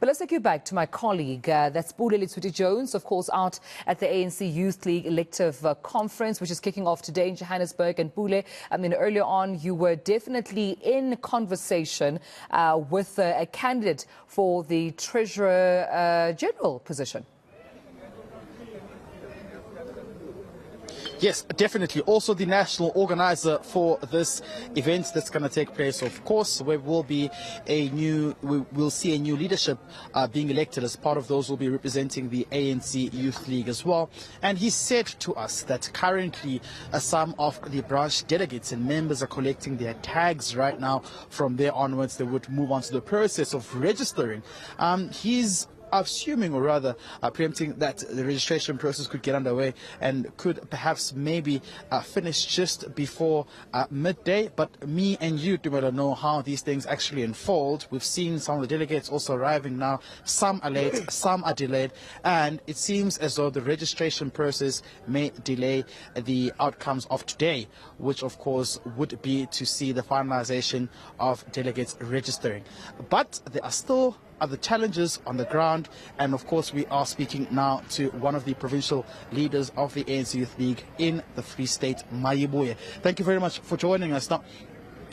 But let's take you back to my colleague, that's Pule Letshwiti-Jones, of course, out at the ANC Youth League elective conference, which is kicking off today in Johannesburg. And Pule, earlier on, you were definitely in conversation with a candidate for the Treasurer General position. Yes, definitely. Also the national organizer for this event that's going to take place, of course, where we'll see a new leadership being elected. As part of those will be representing the ANC Youth League as well. And he said to us that currently some of the branch delegates and members are collecting their tags right now. From there onwards, they would move on to the process of registering. He's assuming, or rather preempting, that the registration process could get underway and could perhaps maybe finish just before midday. But me and you do better know how these things actually unfold. We've seen some of the delegates also arriving now. Some are late, some are delayed, and it seems as though the registration process may delay the outcomes of today, which of course would be to see the finalization of delegates registering. But there are still other challenges on the ground, and of course we are speaking now to one of the provincial leaders of the ANC Youth League in the Free State, Mayibuye. Thank you very much for joining us. Now,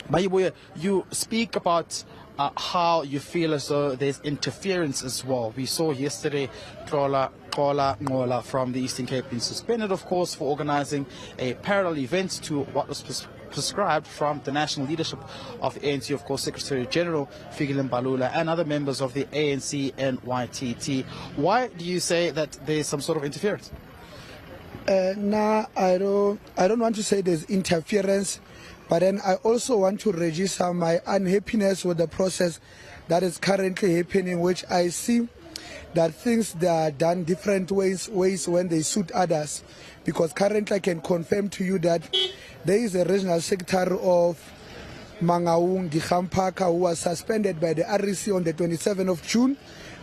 Mayibuye, you speak about how you feel as though there's interference as well. We saw yesterday Kola Ngola from the Eastern Cape being suspended, of course, for organizing a parallel event to what was prescribed from the national leadership of ANC, of course, Secretary General Fikile Mbalula and other members of the ANC NYTT. Why do you say that there's some sort of interference? I don't want to say there's interference, but then I also want to register my unhappiness with the process that is currently happening, which I see that things that are done different ways when they suit others. Because currently I can confirm to you that there is a regional secretary of Mangaung, Gigampaka, who was suspended by the REC on the 27th of June,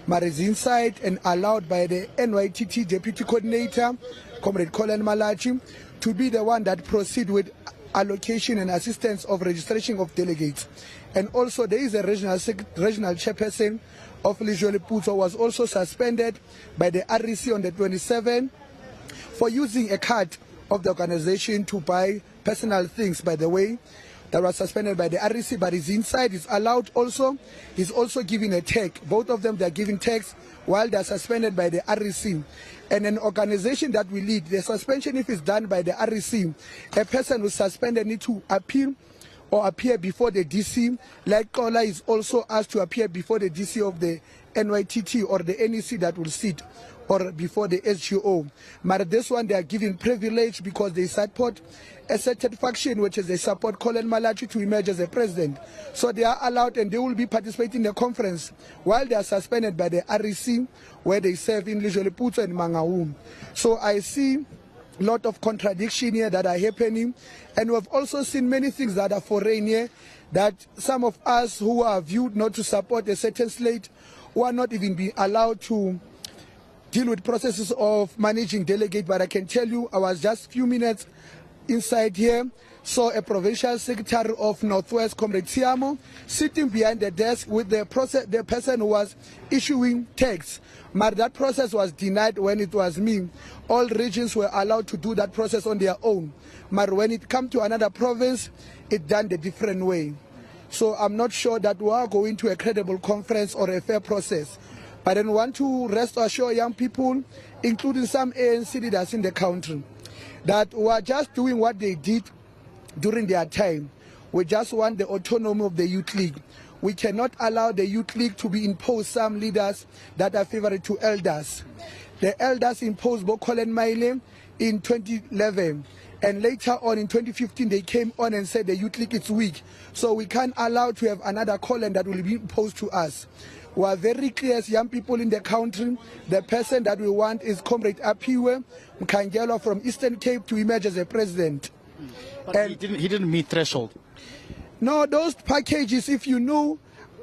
but is inside and allowed by the NYTT Deputy Coordinator, Comrade Colin Malachi, to be the one that proceed with allocation and assistance of registration of delegates. And also there is a regional chairperson of Letshwiti-Jones who was also suspended by the REC on the 27th for using a card of the organization to buy personal things, by the way, that was suspended by the REC, but is inside, is allowed also. He's also giving a tag. Both of them, they're giving tags while they're suspended by the REC. And an organization that we lead, the suspension, if it's done by the REC, a person who's suspended needs to appeal or appear before the DC. Like Kola is also asked to appear before the DC of the NYTT or the NEC that will sit, or before the SGO. But this one, they are given privilege because they support a certain faction, which is they support Colin Malachi to emerge as a president. So they are allowed and they will be participating in the conference while they are suspended by the REC, where they serve in Letshwiti-Jones and Mangaung. So I see a lot of contradiction here that are happening, and we've also seen many things that are foreign here, that some of us who are viewed not to support a certain slate, who are not even being allowed to deal with processes of managing delegate. But I can tell you, I was just a few minutes inside here, saw a provincial secretary of Northwest, Comrade Tiamo, sitting behind the desk with the person who was issuing tags. But that process was denied when it was me. All regions were allowed to do that process on their own. But when it comes to another province, it's done the different way. So I'm not sure that we are going to a credible conference or a fair process. But I want to rest assure young people, including some ANC leaders in the country, that we are just doing what they did during their time. We just want the autonomy of the Youth League. We cannot allow the Youth League to be imposed some leaders that are favorite to elders. The elders imposed Colin Maile in 2011. And later on in 2015, they came on and said the Youth League is weak. So we can't allow to have another Colin that will be imposed to us. We are very clear as young people in the country. The person that we want is Comrade Apiwe Mkangelo from Eastern Cape to emerge as a president. But and he didn't meet threshold. No, those packages, if you know,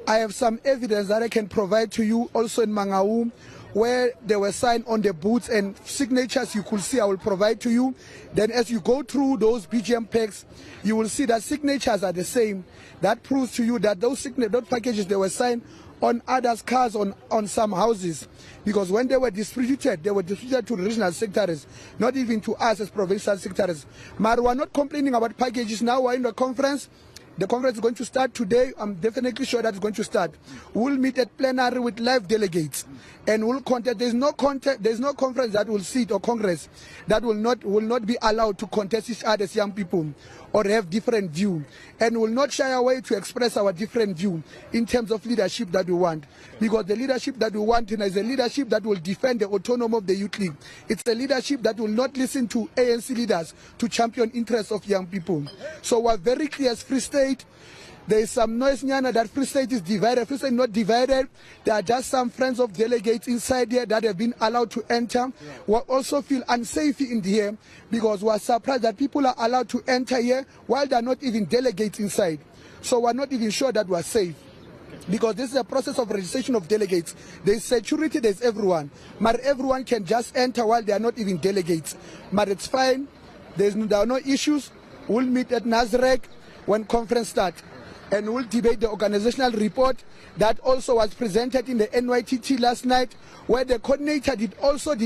I have some evidence that I can provide to you also in Mangaung, where they were signed on the boots and signatures you could see, I will provide to you. Then as you go through those BGM packs, you will see that signatures are the same. That proves to you that those packages, they were signed on others' cars, on some houses, because when they were distributed to regional secretaries, not even to us as provincial secretaries. But we're not complaining about packages now. We're in the conference. The conference is going to start today. I'm definitely sure that it's going to start. We'll meet at plenary with live delegates, and we'll contest. There's no conference that will sit, or congress that will not be allowed to contest each other as young people or have different view, and will not shy away to express our different view in terms of leadership that we want. Because the leadership that we want is a leadership that will defend the autonomy of the Youth League. It's a leadership that will not listen to ANC leaders to champion interests of young people. So we're very clear as Free State. There is some noise nyana that Free State is divided. Free State is not divided. There are just some friends of delegates inside here that have been allowed to enter. We also feel unsafe in here because we are surprised that people are allowed to enter here while they are not even delegates inside. So we are not even sure that we are safe, because this is a process of registration of delegates. There is security, there is everyone. But everyone can just enter while they are not even delegates. But it's fine. There are no issues. We'll meet at Nasrec when conference starts, and we'll debate the organizational report that also was presented in the NYTT last night, where the coordinator did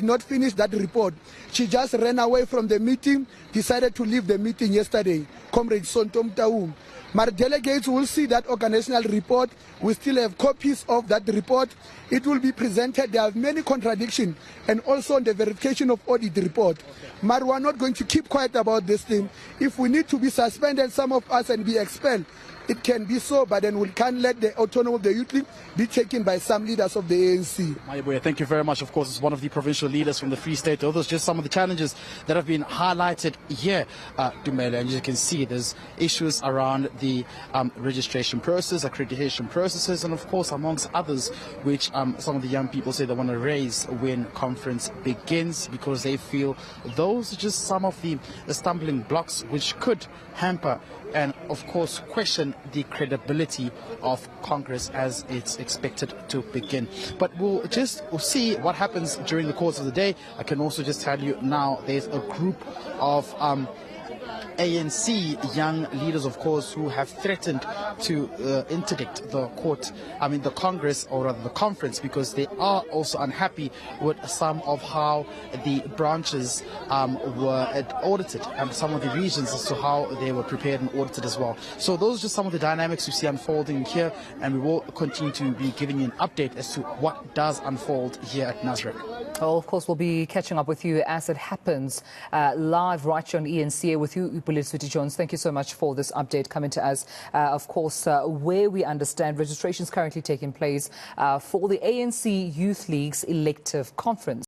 not finish that report. She just ran away from the meeting, decided to leave the meeting yesterday. Comrade Sontom Taum. My delegates will see that organizational report. We still have copies of that report. It will be presented. There are many contradictions, and also on the verification of audit report. But we are not going to keep quiet about this thing. If we need to be suspended, some of us, and be expelled, it can be so, but then we can't let the autonomy of the Youth League be taken by some leaders of the ANC. Mayabuya, thank you very much. Of course, as one of the provincial leaders from the Free State, those are just some of the challenges that have been highlighted here, Dumela. And you can see there's issues around the registration process, accreditation processes, and of course, amongst others, which some of the young people say they want to raise when conference begins, because they feel those are just some of the stumbling blocks which could hamper and, of course, question the credibility of Congress as it's expected to begin. But we'll see what happens during the course of the day. I can also just tell you now there's a group of ANC young leaders, of course, who have threatened to interdict the Congress, or rather the conference, because they are also unhappy with some of how the branches were audited, and some of the regions as to how they were prepared and audited as well. So those are just some of the dynamics we see unfolding here, and we will continue to be giving you an update as to what does unfold here at Nasrec. Well, of course, we'll be catching up with you as it happens live right here on eNCA with you, Pule Letshwiti-Jones. Thank you so much for this update coming to us. Of course, where we understand registration is currently taking place for the ANC Youth League's elective conference.